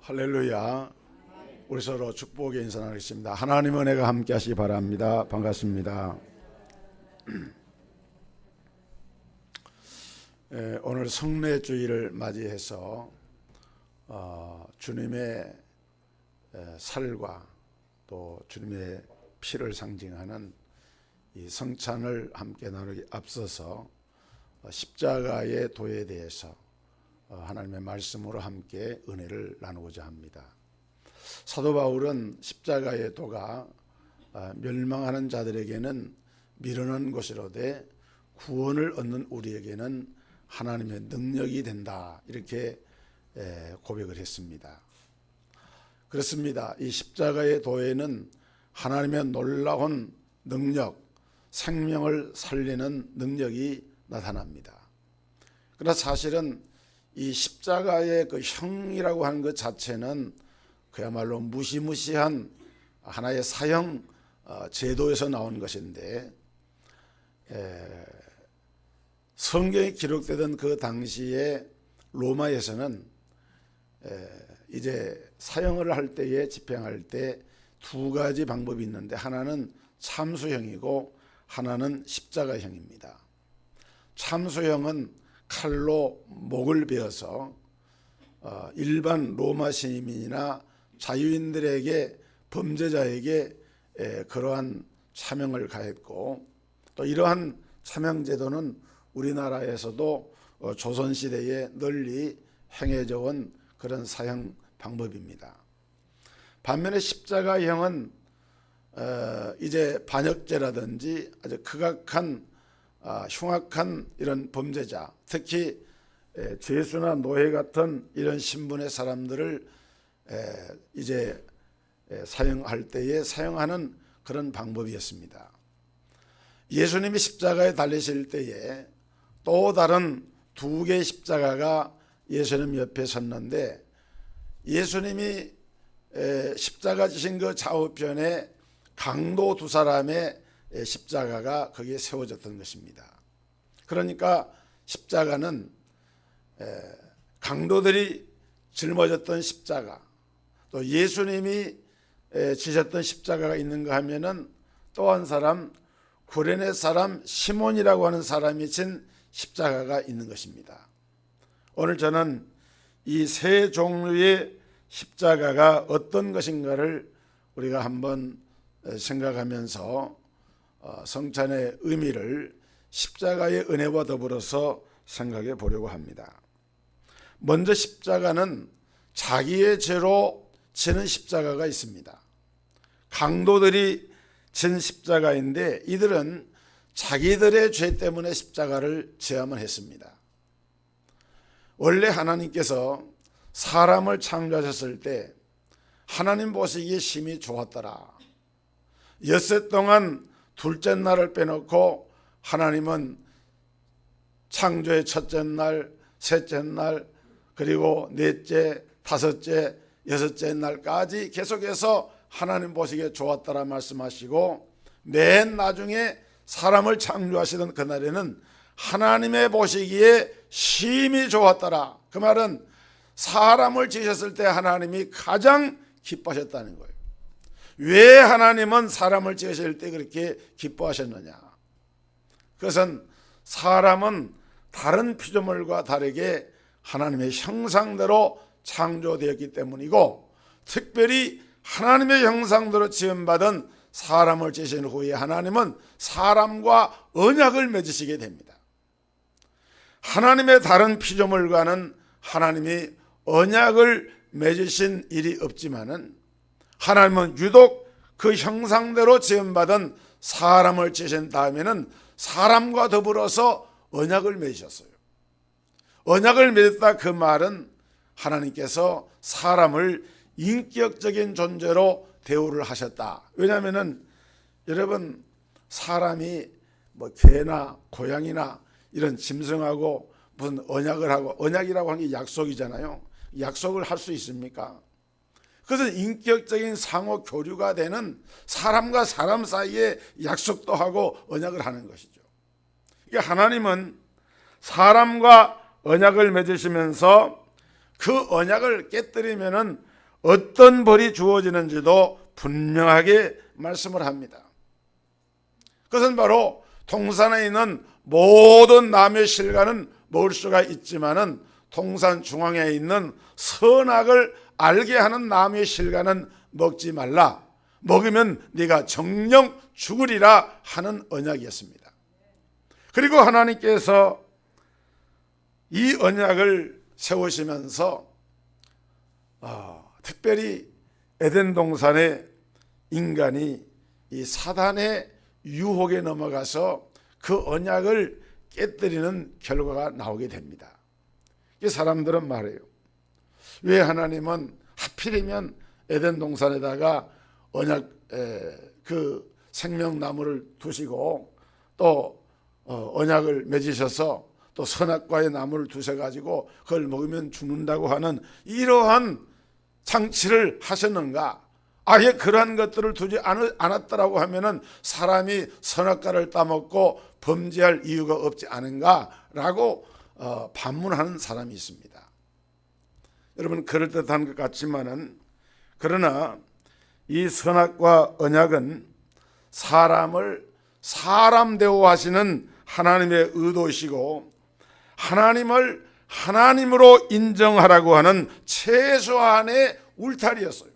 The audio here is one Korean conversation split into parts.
할렐루야. 우리 서로 축복의 인사 나누겠습니다. 하나님의 은혜가 함께 하시기 바랍니다. 반갑습니다. 오늘 성례주의를 맞이해서 주님의 살과 또 주님의 피를 상징하는 이 성찬을 함께 나누기 앞서서 십자가의 도에 대해서 하나님의 말씀으로 함께 은혜를 나누고자 합니다. 사도 바울은 십자가의 도가 멸망하는 자들에게는 미련한 것이로되 구원을 얻는 우리에게는 하나님의 능력이 된다, 이렇게 고백을 했습니다. 그렇습니다. 이 십자가의 도에는 하나님의 놀라운 능력, 생명을 살리는 능력이 나타납니다. 그러나 사실은 이 십자가의 그 형이라고 하는 것 자체는 그야말로 무시무시한 하나의 사형 제도에서 나온 것인데, 성경에 기록되던 그 당시에 로마에서는 이제 사형을 할 때에, 집행할 때 두 가지 방법이 있는데, 하나는 참수형이고 하나는 십자가형입니다. 참수형은 칼로 목을 베어서 일반 로마 시민이나 자유인들에게, 범죄자에게 그러한 사명을 가했고, 또 이러한 사명제도는 우리나라에서도 조선시대에 널리 행해져 온 그런 사형 방법입니다. 반면에 십자가형은 이제 반역죄라든지 아주 극악한 흉악한 이런 범죄자, 특히 죄수나 노예 같은 이런 신분의 사람들을 이제 사형할 때에 사용하는 그런 방법이었습니다. 예수님이 십자가에 달리실 때에 또 다른 두 개의 십자가가 예수님 옆에 섰는데, 예수님이 십자가 지신 그 좌우편에 강도 두 사람의 십자가가 거기에 세워졌던 것입니다. 그러니까 십자가는 강도들이 짊어졌던 십자가, 또 예수님이 지셨던 십자가가 있는가 하면은 또 한 사람, 구레네 사람 시몬이라고 하는 사람이 진 십자가가 있는 것입니다. 오늘 저는 이 세 종류의 십자가가 어떤 것인가를 우리가 한번 생각하면서 성찬의 의미를 십자가의 은혜와 더불어서 생각해 보려고 합니다. 먼저 십자가는 자기의 죄로 지는 십자가가 있습니다. 강도들이 진 십자가인데, 이들은 자기들의 죄 때문에 십자가를 져야만 했습니다. 원래 하나님께서 사람을 창조하셨을 때 하나님 보시기에 심히 좋았더라. 엿새 동안 둘째 날을 빼놓고 하나님은 창조의 첫째 날, 셋째 날, 그리고 넷째, 다섯째, 여섯째 날까지 계속해서 하나님 보시기에 좋았더라 말씀하시고, 맨 나중에 사람을 창조하시던 그날에는 하나님의 보시기에 심히 좋았더라. 그 말은 사람을 지으셨을 때 하나님이 가장 기뻐하셨다는 거예요. 왜 하나님은 사람을 지으실 때 그렇게 기뻐하셨느냐? 그것은 사람은 다른 피조물과 다르게 하나님의 형상대로 창조되었기 때문이고, 특별히 하나님의 형상대로 지음받은 사람을 지으신 후에 하나님은 사람과 언약을 맺으시게 됩니다. 하나님의 다른 피조물과는 하나님이 언약을 맺으신 일이 없지만은, 하나님은 유독 그 형상대로 지음받은 사람을 지으신 다음에는 사람과 더불어서 언약을 맺으셨어요. 언약을 맺었다, 그 말은 하나님께서 사람을 인격적인 존재로 대우를 하셨다. 왜냐하면은 여러분, 사람이 뭐 개나 고양이나 이런 짐승하고 무슨 언약을 하고, 언약이라고 하는 게 약속이잖아요. 약속을 할 수 있습니까? 그것은 인격적인 상호 교류가 되는, 사람과 사람 사이에 약속도 하고 언약을 하는 것이죠. 그러니까 하나님은 사람과 언약을 맺으시면서 그 언약을 깨뜨리면은 어떤 벌이 주어지는지도 분명하게 말씀을 합니다. 그것은 바로 동산에 있는 모든 나무의 실과는 먹을 수가 있지만은 동산 중앙에 있는 선악을 알게 하는 나무의 실과는 먹지 말라. 먹으면 네가 정령 죽으리라 하는 언약이었습니다. 그리고 하나님께서 이 언약을 세우시면서 특별히 에덴 동산에 인간이 이 사단의 유혹에 넘어가서 그 언약을 깨뜨리는 결과가 나오게 됩니다. 사람들은 말해요. 왜 하나님은 하필이면 에덴 동산에다가 언약 그 생명나무를 두시고 또 언약을 맺으셔서 또 선악과의 나무를 두셔가지고 그걸 먹으면 죽는다고 하는 이러한 장치를 하셨는가? 아예 그러한 것들을 두지 않았더라고 하면은 사람이 선악과를 따먹고 범죄할 이유가 없지 않은가라고 반문하는 사람이 있습니다. 여러분, 그럴듯한 것 같지만은 그러나 이 선악과 언약은 사람을 사람 대우하시는 하나님의 의도이시고 하나님을 하나님으로 인정하라고 하는 최소한의 울타리였어요.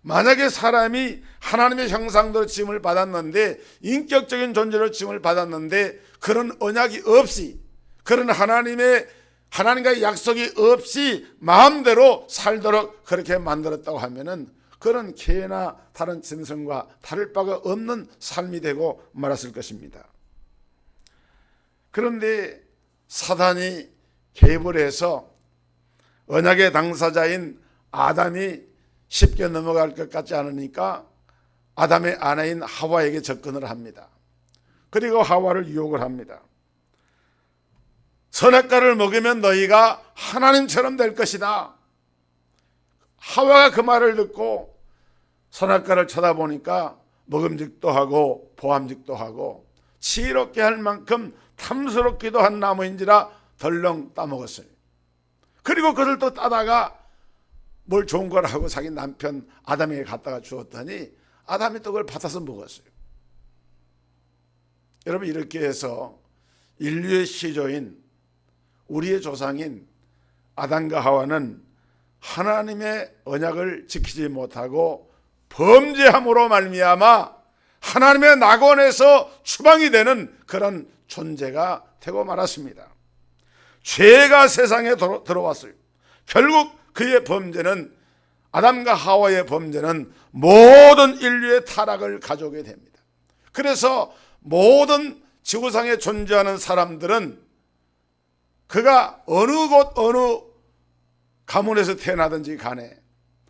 만약에 사람이 하나님의 형상대로 지음을 받았는데 인격적인 존재로 지음을 받았는데 그런 언약이 없이 그런 하나님과의 약속이 없이 마음대로 살도록 그렇게 만들었다고 하면은 그런 개나 다른 짐승과 다를 바가 없는 삶이 되고 말았을 것입니다. 그런데 사단이 개입을 해서 언약의 당사자인 아담이 쉽게 넘어갈 것 같지 않으니까 아담의 아내인 하와에게 접근을 합니다. 그리고 하와를 유혹을 합니다. 선악과를 먹으면 너희가 하나님처럼 될 것이다. 하와가 그 말을 듣고 선악과를 쳐다보니까 먹음직도 하고 보암직도 하고 지혜롭게 할 만큼 탐스럽기도 한 나무인지라 덜렁 따먹었어요. 그리고 그걸 또 따다가 뭘 좋은 걸 하고 자기 남편 아담에게 갖다가 주었더니 아담이 또 그걸 받아서 먹었어요. 여러분, 이렇게 해서 인류의 시조인 우리의 조상인 아담과 하와는 하나님의 언약을 지키지 못하고 범죄함으로 말미암아 하나님의 낙원에서 추방이 되는 그런 존재가 되고 말았습니다. 죄가 세상에 들어왔어요. 결국 그의 범죄는 아담과 하와의 범죄는 모든 인류의 타락을 가져오게 됩니다. 그래서 모든 지구상에 존재하는 사람들은 그가 어느 곳 어느 가문에서 태어나든지 간에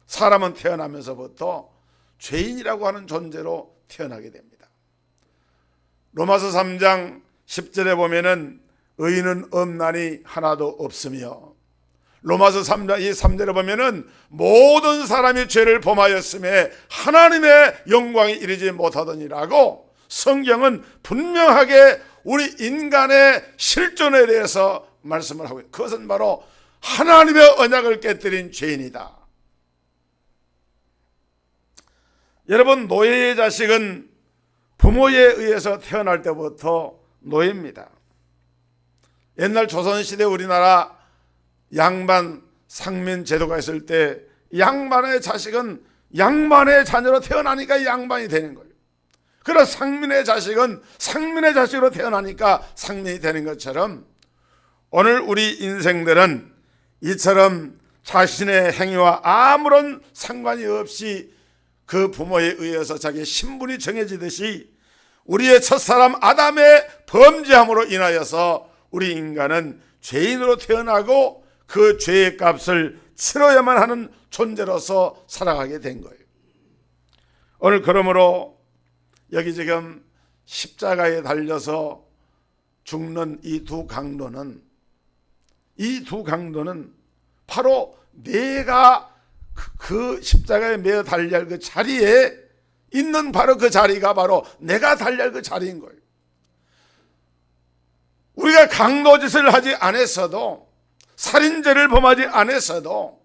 사람은 태어나면서부터 죄인이라고 하는 존재로 태어나게 됩니다. 로마서 3장 10절에 보면은 의인은 없나니 하나도 없으며 로마서 3장 이 3절에 보면은 모든 사람이 죄를 범하였음에 하나님의 영광이 이르지 못하더니라고 성경은 분명하게 우리 인간의 실존에 대해서 말씀을 하고 있어요. 그것은 바로 하나님의 언약을 깨뜨린 죄인이다. 여러분, 노예의 자식은 부모에 의해서 태어날 때부터 노예입니다. 옛날 조선시대 우리나라 양반 상민 제도가 있을 때 양반의 자식은 양반의 자녀로 태어나니까 양반이 되는 거예요. 그래서 상민의 자식은 상민의 자식으로 태어나니까 상민이 되는 것처럼 오늘 우리 인생들은 이처럼 자신의 행위와 아무런 상관이 없이 그 부모에 의해서 자기의 신분이 정해지듯이 우리의 첫사람 아담의 범죄함으로 인하여서 우리 인간은 죄인으로 태어나고 그 죄의 값을 치러야만 하는 존재로서 살아가게 된 거예요. 오늘 그러므로 여기 지금 십자가에 달려서 죽는 이 두 강도는 바로 내가 그 십자가에 매어 달려야 할 그 자리에 있는 바로 그 자리가 바로 내가 달려야 할 그 자리인 거예요. 우리가 강도짓을 하지 않았어도 살인죄를 범하지 않았어도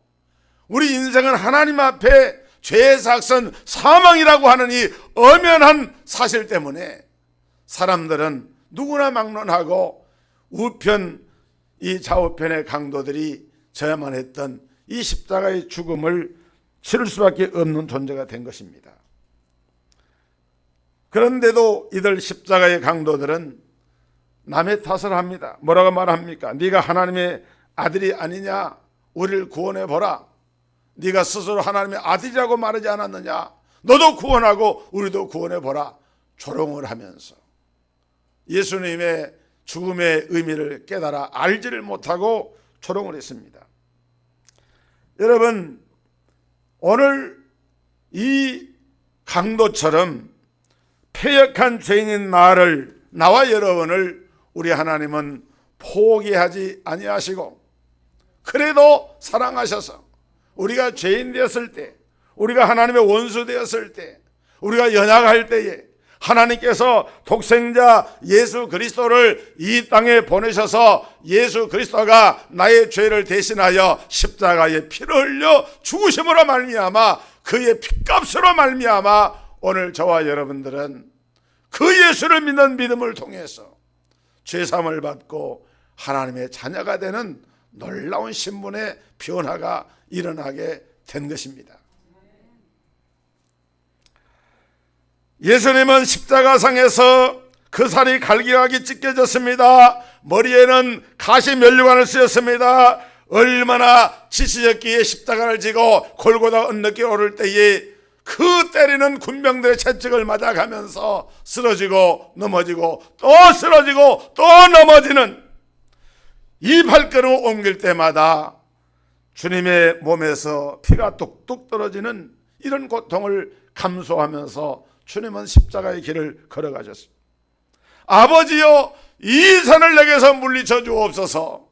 우리 인생은 하나님 앞에 죄의 삭선 사망이라고 하는 이 엄연한 사실 때문에 사람들은 누구나 막론하고 우편 이 좌우편의 강도들이 져야만 했던 이 십자가의 죽음을 치를 수밖에 없는 존재가 된 것입니다. 그런데도 이들 십자가의 강도들은 남의 탓을 합니다. 뭐라고 말합니까? 네가 하나님의 아들이 아니냐? 우리를 구원해 보라. 네가 스스로 하나님의 아들이라고 말하지 않았느냐? 너도 구원하고 우리도 구원해 보라. 조롱을 하면서 예수님의 죽음의 의미를 깨달아 알지를 못하고 조롱을 했습니다. 여러분, 오늘 이 강도처럼 패역한 죄인인 나와 여러분을 우리 하나님은 포기하지 아니하시고 그래도 사랑하셔서 우리가 죄인 되었을 때, 우리가 하나님의 원수 되었을 때, 우리가 연약할 때에 하나님께서 독생자 예수 그리스도를 이 땅에 보내셔서 예수 그리스도가 나의 죄를 대신하여 십자가에 피를 흘려 죽으심으로 말미암아 그의 피값으로 말미암아 오늘 저와 여러분들은 그 예수를 믿는 믿음을 통해서 죄사함을 받고 하나님의 자녀가 되는 놀라운 신분의 변화가 일어나게 된 것입니다. 예수님은 십자가상에서 그 살이 갈기갈기 찢겨졌습니다. 머리에는 가시 면류관을 쓰였습니다. 얼마나 지치셨기에 십자가를 지고 골고다 언덕에 오를 때에 그 때리는 군병들의 채찍을 맞아가면서 쓰러지고 넘어지고 또 쓰러지고 또 넘어지는 이 발걸음을 옮길 때마다 주님의 몸에서 피가 뚝뚝 떨어지는 이런 고통을 감수하면서 주님은 십자가의 길을 걸어가셨습니다. 아버지여, 이 산을 내게서 물리쳐 주옵소서.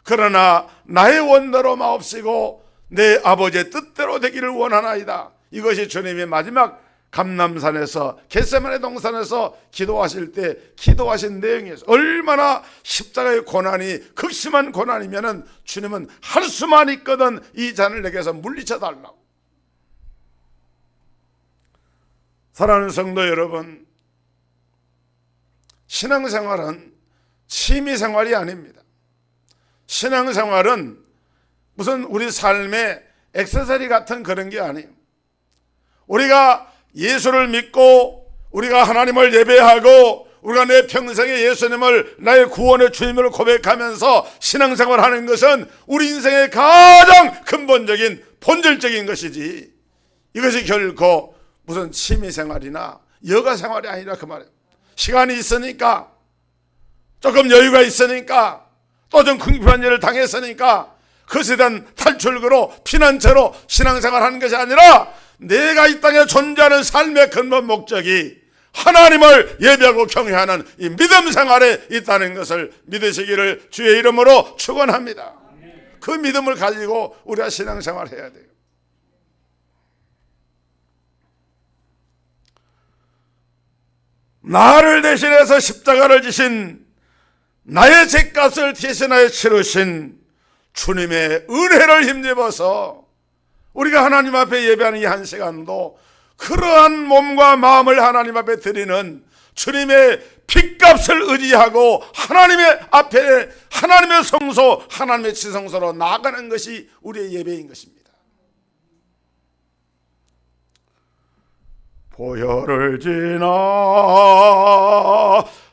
그러나 나의 원대로 마옵시고 내 아버지의 뜻대로 되기를 원하나이다. 이것이 주님이 마지막 감람산에서 겟세마네 동산에서 기도하실 때 기도하신 내용이었어요. 얼마나 십자가의 고난이 극심한 고난이면은 주님은 할 수만 있거든 이 잔을 내게서 물리쳐 달라고. 사랑하는 성도 여러분, 신앙생활은 취미생활이 아닙니다. 신앙생활은 무슨 우리 삶의 액세서리 같은 그런 게 아니에요. 우리가 예수를 믿고 우리가 하나님을 예배하고 우리가 내 평생에 예수님을 나의 구원의 주님으로 고백하면서 신앙생활을 하는 것은 우리 인생의 가장 근본적인 본질적인 것이지, 이것이 결코 무슨 취미생활이나 여가생활이 아니라 그 말이에요. 시간이 있으니까, 조금 여유가 있으니까, 또 좀 궁핍한 일을 당했으니까 그것에 대한 탈출구로 피난처로 신앙생활하는 것이 아니라 내가 이 땅에 존재하는 삶의 근본 목적이 하나님을 예배하고 경외하는 이 믿음 생활에 있다는 것을 믿으시기를 주의 이름으로 축원합니다. 그 믿음을 가지고 우리가 신앙생활을 해야 돼요. 나를 대신해서 십자가를 지신, 나의 죄값을 대신하여 치르신 주님의 은혜를 힘입어서 우리가 하나님 앞에 예배하는 이 한 시간도 그러한 몸과 마음을 하나님 앞에 드리는 주님의 핏값을 의지하고 하나님의 앞에 하나님의 성소, 하나님의 지성소로 나아가는 것이 우리의 예배인 것입니다. 보혈을 지나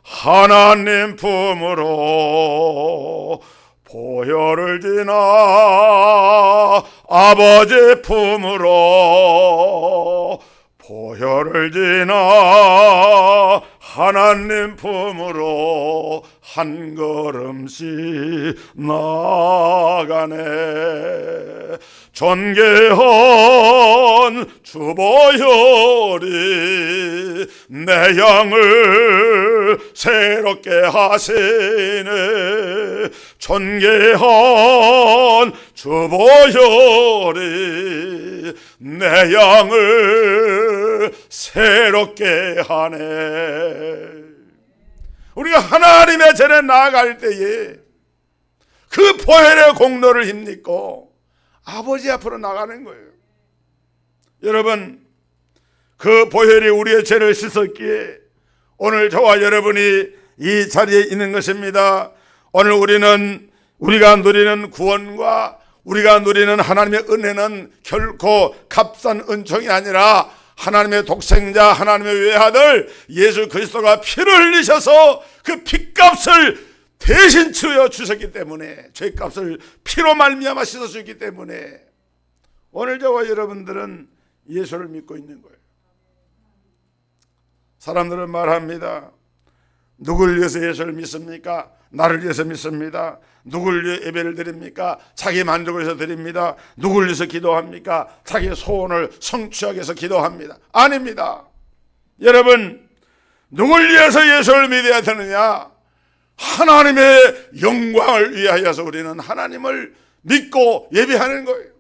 하나님 품으로, 보혈을 지나 아버지 품으로, 보혈을 지나 하나님 품으로 한 걸음씩 나가네. 존귀한 주보혈이 내 영을 새롭게 하시네. 존귀한 주보혈이 내 영을 새롭게 하네. 우리가 하나님의 전에 나아갈 때에 그 보혈의 공로를 힘입고 아버지 앞으로 나가는 거예요. 여러분, 그 보혈이 우리의 죄를 씻었기에 오늘 저와 여러분이 이 자리에 있는 것입니다. 오늘 우리가 누리는 구원과 우리가 누리는 하나님의 은혜는 결코 값싼 은총이 아니라 하나님의 독생자, 하나님의 외아들 예수 그리스도가 피를 흘리셔서 그 핏값을 대신 치러 주셨기 때문에, 죄값을 피로 말미암아 씻어 주기 때문에 오늘 저와 여러분들은 예수를 믿고 있는 거예요. 사람들은 말합니다. 누굴 위해서 예수를 믿습니까? 나를 위해서 믿습니다. 누굴 위해 예배를 드립니까? 자기 만족을 위해서 드립니다. 누굴 위해서 기도합니까? 자기 소원을 성취하기 위해서 기도합니다. 아닙니다. 여러분, 누굴 위해서 예수를 믿어야 되느냐? 하나님의 영광을 위하여서 우리는 하나님을 믿고 예배하는 거예요.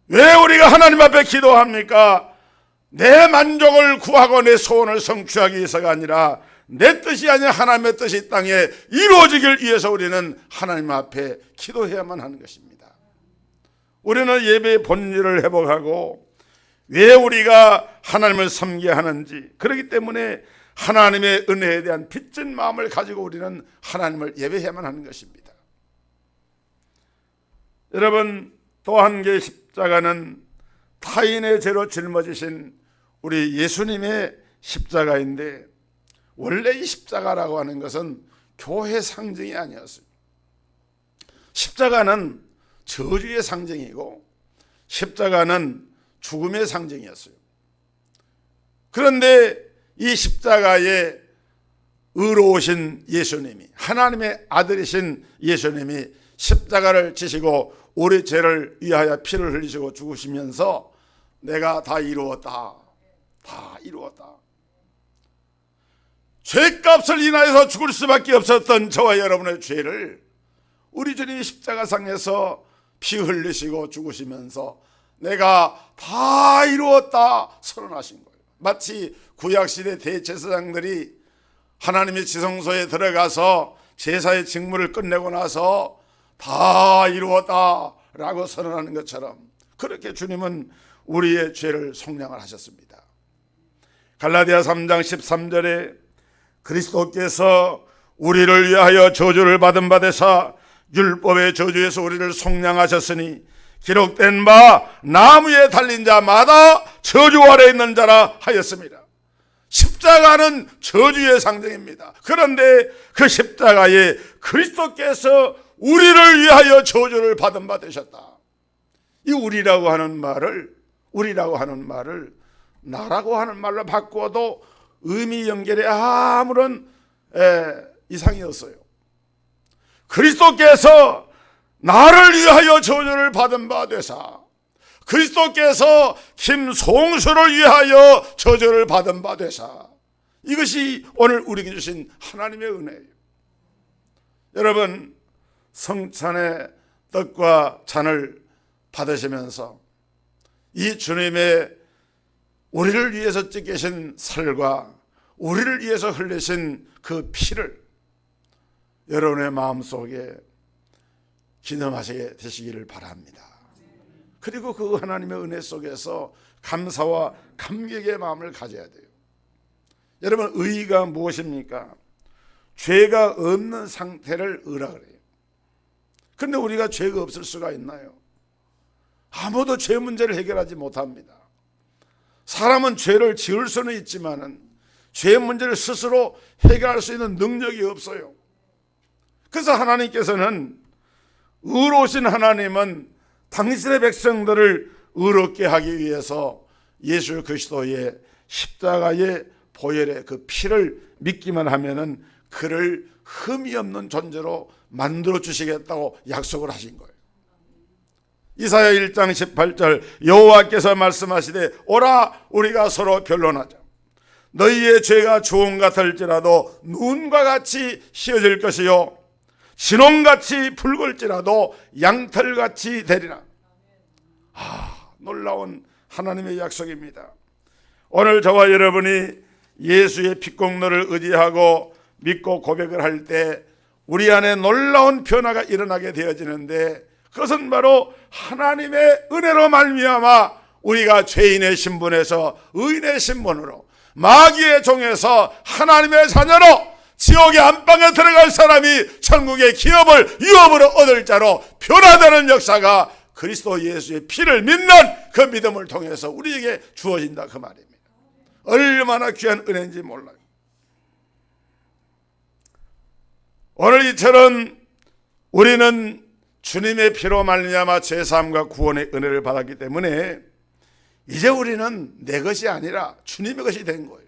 왜 우리가 하나님 앞에 기도합니까? 내 만족을 구하고 내 소원을 성취하기 위해서가 아니라 내 뜻이 아니라 하나님의 뜻이 이 땅에 이루어지길 위해서 우리는 하나님 앞에 기도해야만 하는 것입니다. 우리는 예배의 본질을 회복하고 왜 우리가 하나님을 섬겨야 하는지, 그렇기 때문에 하나님의 은혜에 대한 빚진 마음을 가지고 우리는 하나님을 예배해야만 하는 것입니다. 여러분, 또 한 개의 십자가는 타인의 죄로 짊어지신 우리 예수님의 십자가인데, 원래 이 십자가라고 하는 것은 교회 상징이 아니었어요. 십자가는 저주의 상징이고 십자가는 죽음의 상징이었어요. 그런데 이 십자가에 의로우신 예수님이, 하나님의 아들이신 예수님이 십자가를 지시고 우리 죄를 위하여 피를 흘리시고 죽으시면서 내가 다 이루었다, 다 이루었다. 죄값을 인하여서 죽을 수밖에 없었던 저와 여러분의 죄를 우리 주님이 십자가상에서 피 흘리시고 죽으시면서 내가 다 이루었다 선언하신 거예요. 마치 구약시대 대제사장들이 하나님의 지성소에 들어가서 제사의 직무를 끝내고 나서 다 이루었다 라고 선언하는 것처럼, 그렇게 주님은 우리의 죄를 속량을 하셨습니다. 갈라디아 3장 13절에 그리스도께서 우리를 위하여 저주를 받은 바 되사 율법의 저주에서 우리를 속량하셨으니 기록된 바 나무에 달린 자마다 저주 아래 있는 자라 하였습니다. 십자가는 저주의 상징입니다. 그런데 그 십자가에 그리스도께서 우리를 위하여 저주를 받은 바 되셨다. 이 우리라고 하는 말을 나라고 하는 말로 바꾸어도 의미 연결에 아무런 이상이 없어요. 그리스도께서 나를 위하여 저주를 받은 바 되사, 그리스도께서 김송수를 위하여 저주를 받은 바 되사, 이것이 오늘 우리에게 주신 하나님의 은혜예요. 여러분, 성찬의 떡과 잔을 받으시면서 이 주님의 우리를 위해서 찢기신 살과 우리를 위해서 흘리신 그 피를 여러분의 마음속에 기념하시게 되시기를 바랍니다. 그리고 그 하나님의 은혜 속에서 감사와 감격의 마음을 가져야 돼요. 여러분, 의가 무엇입니까? 죄가 없는 상태를 의라 그래요. 그런데 우리가 죄가 없을 수가 있나요? 아무도 죄 문제를 해결하지 못합니다. 사람은 죄를 지을 수는 있지만은 죄 문제를 스스로 해결할 수 있는 능력이 없어요. 그래서 하나님께서는, 의로우신 하나님은 당신의 백성들을 의롭게 하기 위해서 예수 그리스도의 십자가의 보혈의 그 피를 믿기만 하면은 그를 흠이 없는 존재로 만들어 주시겠다고 약속을 하신 거예요. 이사야 1장 18절, 여호와께서 말씀하시되 오라 우리가 서로 변론하자. 너희의 죄가 주홍 같을지라도 눈과 같이 휘어질 것이요 진홍같이 붉을지라도 양털같이 되리라. 놀라운 하나님의 약속입니다. 오늘 저와 여러분이 예수의 핏공로를 의지하고 믿고 고백을 할 때 우리 안에 놀라운 변화가 일어나게 되어지는데, 그것은 바로 하나님의 은혜로 말미암아 우리가 죄인의 신분에서 의인의 신분으로, 마귀의 종에서 하나님의 자녀로 지옥의 안방에 들어갈 사람이 천국의 기업을 유업으로 얻을 자로 변화되는 역사가 그리스도 예수의 피를 믿는 그 믿음을 통해서 우리에게 주어진다, 그 말입니다. 얼마나 귀한 은혜인지 몰라요. 오늘 이처럼 우리는 주님의 피로 말미암아 제사함과 구원의 은혜를 받았기 때문에 이제 우리는 내 것이 아니라 주님의 것이 된 거예요.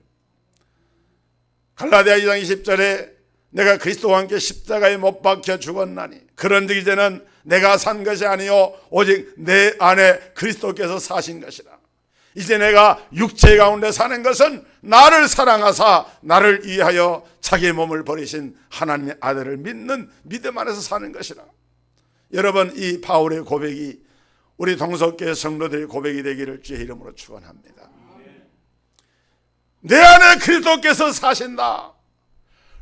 갈라디아 2장 20절에 내가 그리스도와 함께 십자가에 못 박혀 죽었나니 그런즉 이제는 내가 산 것이 아니요 오직 내 안에 그리스도께서 사신 것이라. 이제 내가 육체 가운데 사는 것은 나를 사랑하사 나를 위하여 자기의 몸을 버리신 하나님의 아들을 믿는 믿음 안에서 사는 것이라. 여러분, 이 바울의 고백이 우리 동석교회 성도들의 고백이 되기를 주의 이름으로 축원합니다. 내 안에 그리스도께서 사신다.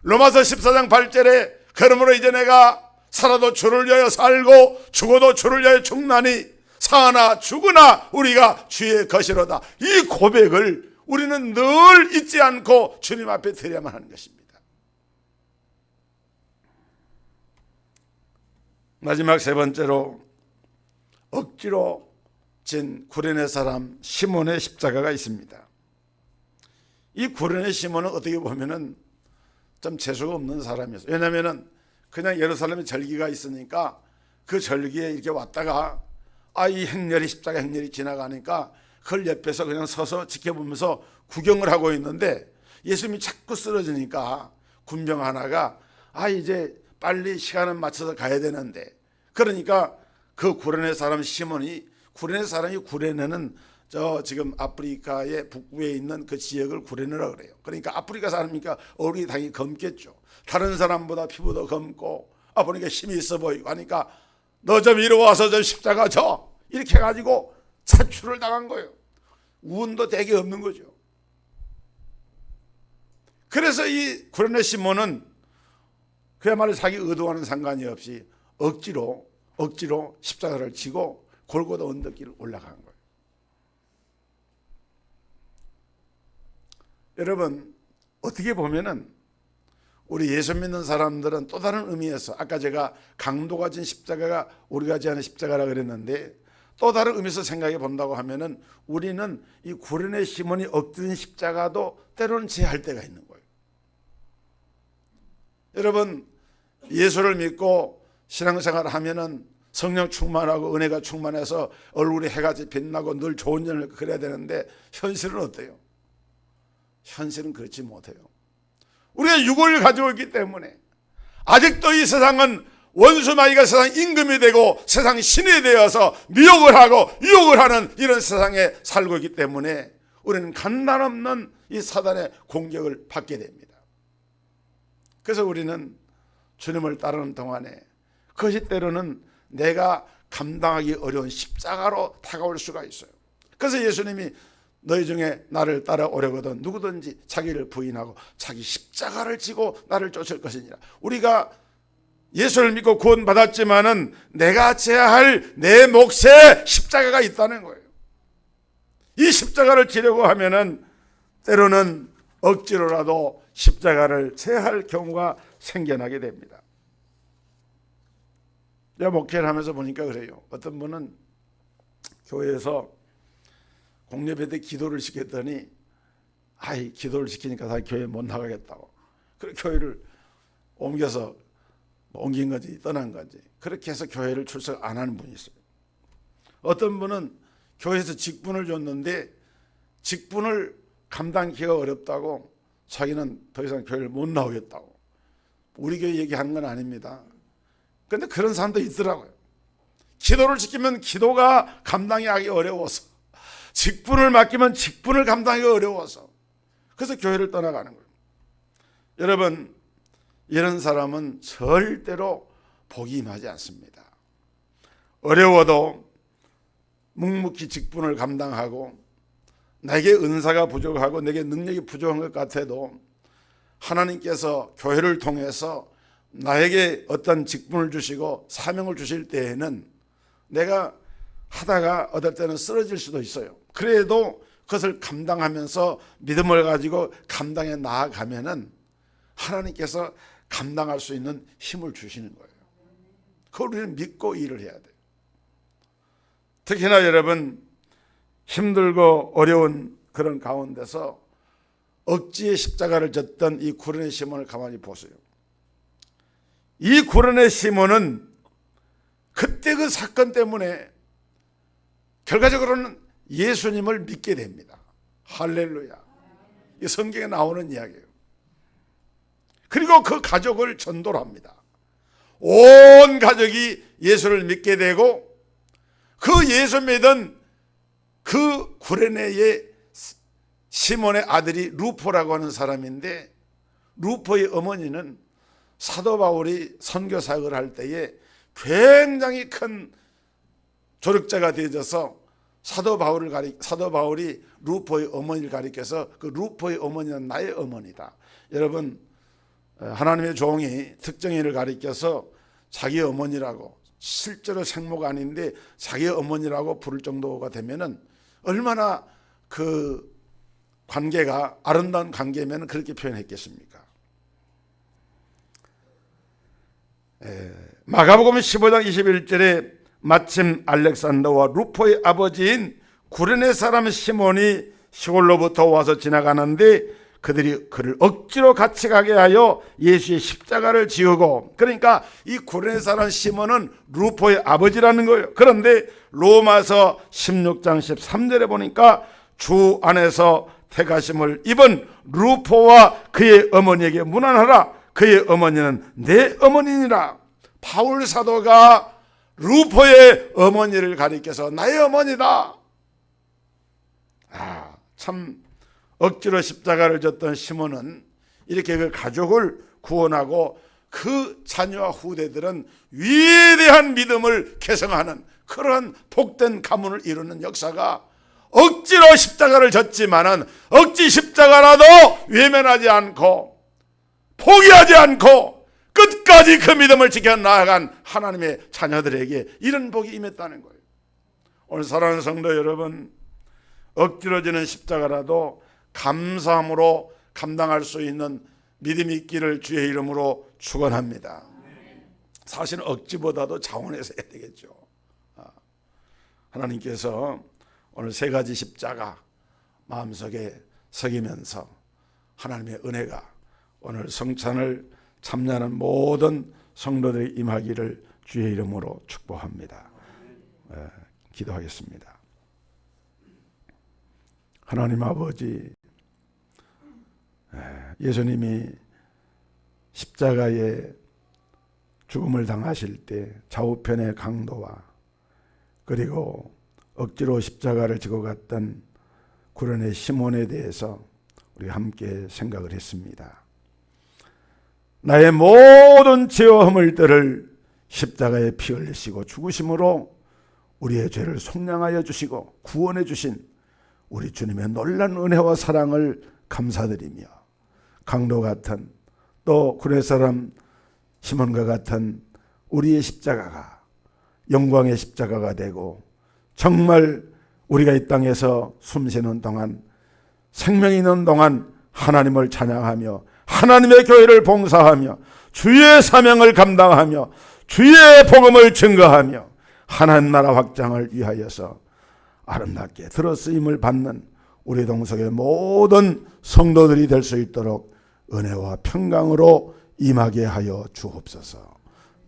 로마서 14장 8절에 그러므로 이제 내가 살아도 주를 위하여 살고 죽어도 주를 위하여 죽나니 사나 죽으나 우리가 주의 것이로다. 이 고백을 우리는 늘 잊지 않고 주님 앞에 드려야만 하는 것입니다. 마지막 세 번째로 억지로 진 구레네 사람 시몬의 십자가가 있습니다. 이 구레네 시몬은 어떻게 보면은 좀 재수가 없는 사람이었어요. 왜냐하면은 그냥 예루살렘에 절기가 있으니까 그 절기에 이렇게 왔다가 이 행렬이 십자가 행렬이 지나가니까 그걸 옆에서 그냥 서서 지켜보면서 구경을 하고 있는데 예수님이 자꾸 쓰러지니까 군병 하나가 이제 빨리 시간을 맞춰서 가야 되는데, 그러니까 그 구레네 사람 시몬이, 구레네 사람이, 구레네는 지금 아프리카의 북부에 있는 그 지역을 구레네라 그래요. 그러니까 아프리카 사람이니까 얼굴이 당연히 검겠죠. 다른 사람보다 피부도 검고 보니까 힘이 있어 보이고 하니까 너 좀 이리 와서 좀 십자가 져, 이렇게 해가지고 차출을 당한 거예요. 운도 되게 없는 거죠. 그래서 이 구레네 시몬은 그야말로 자기 의도와는 상관이 없이 억지로 십자가를 지고 골고다 언덕길을 올라간 거예요. 여러분, 어떻게 보면은 우리 예수 믿는 사람들은 또 다른 의미에서, 아까 제가 강도가 진 십자가가 우리가 지하는 십자가라 그랬는데, 또 다른 의미에서 생각해 본다고 하면은 우리는 이 구레네 시몬이 엎드린 십자가도 때로는 제할 때가 있는 거예요. 여러분, 예수를 믿고 신앙생활을 하면은 성령 충만하고 은혜가 충만해서 얼굴이 해같이 빛나고 늘 좋은 일을 그래야 되는데, 현실은 어때요? 현실은 그렇지 못해요. 우리가 육을 가지고 있기 때문에 아직도 이 세상은 원수 마귀가 세상 임금이 되고 세상 신이 되어서 미혹을 하고 유혹을 하는 이런 세상에 살고 있기 때문에 우리는 간단 없는 이 사단의 공격을 받게 됩니다. 그래서 우리는 주님을 따르는 동안에 그것이 때로는 내가 감당하기 어려운 십자가로 다가올 수가 있어요. 그래서 예수님이 너희 중에 나를 따라오려거든 누구든지 자기를 부인하고 자기 십자가를 지고 나를 쫓을 것이니라. 우리가 예수를 믿고 구원받았지만은 내가 져야 할 내 몫에 십자가가 있다는 거예요. 이 십자가를 지려고 하면은 때로는 억지로라도 십자가를 져야 할 경우가 생겨나게 됩니다. 제가 목회를 하면서 보니까 그래요. 어떤 분은 교회에서 공예배 때 기도를 시켰더니 기도를 시키니까 다 교회 못 나가겠다고. 그래 교회를 옮겨서 옮긴 건지 떠난 건지 그렇게 해서 교회를 출석 안 하는 분이 있어요. 어떤 분은 교회에서 직분을 줬는데 직분을 감당하기가 어렵다고 자기는 더 이상 교회를 못 나오겠다고. 우리 교회 얘기하는 건 아닙니다. 그런데 그런 사람도 있더라고요. 기도를 시키면 기도가 감당하기 어려워서, 직분을 맡기면 직분을 감당하기 어려워서, 그래서 교회를 떠나가는 거예요. 여러분, 이런 사람은 절대로 복이 임하지 않습니다. 어려워도 묵묵히 직분을 감당하고 내게 은사가 부족하고 내게 능력이 부족한 것 같아도 하나님께서 교회를 통해서 나에게 어떤 직분을 주시고 사명을 주실 때에는 내가 하다가 어떨 때는 쓰러질 수도 있어요. 그래도 그것을 감당하면서 믿음을 가지고 감당해 나아가면은 하나님께서 감당할 수 있는 힘을 주시는 거예요. 그걸 우리는 믿고 일을 해야 돼요. 특히나 여러분, 힘들고 어려운 그런 가운데서 억지의 십자가를 졌던 이 구레네 시몬을 가만히 보세요. 이 구레네 시몬은 그때 그 사건 때문에 결과적으로는 예수님을 믿게 됩니다. 할렐루야. 이 성경에 나오는 이야기예요. 그리고 그 가족을 전도를 합니다. 온 가족이 예수를 믿게 되고, 그 예수 믿은 그 구레네의 시몬의 아들이 루포라고 하는 사람인데, 루포의 어머니는 사도 바울이 선교 사역을 할 때에 굉장히 큰 조력자가 되어져서 사도 바울이 루포의 어머니를 가리켜서 그 루포의 어머니는 나의 어머니다. 여러분, 하나님의 종이 특정인을 가리켜서 자기 어머니라고, 실제로 생모가 아닌데 자기 어머니라고 부를 정도가 되면은 얼마나 그 관계가 아름다운 관계면 그렇게 표현했겠습니까? 마가복음 15장 21절에 마침 알렉산더와 루포의 아버지인 구레네 사람 시몬이 시골로부터 와서 지나가는데 그들이 그를 억지로 같이 가게 하여 예수의 십자가를 지우고, 그러니까 이 구레네 사람 시몬은 루포의 아버지라는 거예요. 그런데 로마서 16장 13절에 보니까 주 안에서 택하심을 입은 루포와 그의 어머니에게 문안하라. 그의 어머니는 내 어머니니라. 바울 사도가 루포의 어머니를 가리켜서 나의 어머니다. 참 억지로 십자가를 졌던 시몬은 이렇게 그 가족을 구원하고 그 자녀와 후대들은 위대한 믿음을 개성하는 그러한 복된 가문을 이루는 역사가, 억지로 십자가를 졌지만은 억지 십자가라도 외면하지 않고 포기하지 않고 끝까지 그 믿음을 지켜 나아간 하나님의 자녀들에게 이런 복이 임했다는 거예요. 오늘 사랑하는 성도 여러분, 억지로 지는 십자가라도 감사함으로 감당할 수 있는 믿음이 있기를 주의 이름으로 축원합니다. 사실은 억지보다도 자원해서 해야 되겠죠. 하나님께서 오늘 세 가지 십자가 마음속에 새기면서 하나님의 은혜가 오늘 성찬을 참여하는 모든 성도들이 임하기를 주의 이름으로 축복합니다. 기도하겠습니다. 하나님 아버지, 예수님이 십자가에 죽음을 당하실 때 좌우편의 강도와 그리고 억지로 십자가를 지고 갔던 구레네 시몬에 대해서 우리가 함께 생각을 했습니다. 나의 모든 죄와 허물들을 십자가에 피 흘리시고 죽으심으로 우리의 죄를 속량하여 주시고 구원해 주신 우리 주님의 놀라운 은혜와 사랑을 감사드리며, 강도 같은 또 구레네 사람 시몬과 같은 우리의 십자가가 영광의 십자가가 되고, 정말 우리가 이 땅에서 숨쉬는 동안, 생명이 있는 동안 하나님을 찬양하며 하나님의 교회를 봉사하며 주의 사명을 감당하며 주의 복음을 증거하며 하나님 나라 확장을 위하여서 아름답게 들어쓰임을 받는 우리 동석의 모든 성도들이 될 수 있도록 은혜와 평강으로 임하게 하여 주옵소서.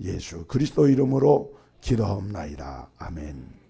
예수 그리스도 이름으로 기도하옵나이다. 아멘.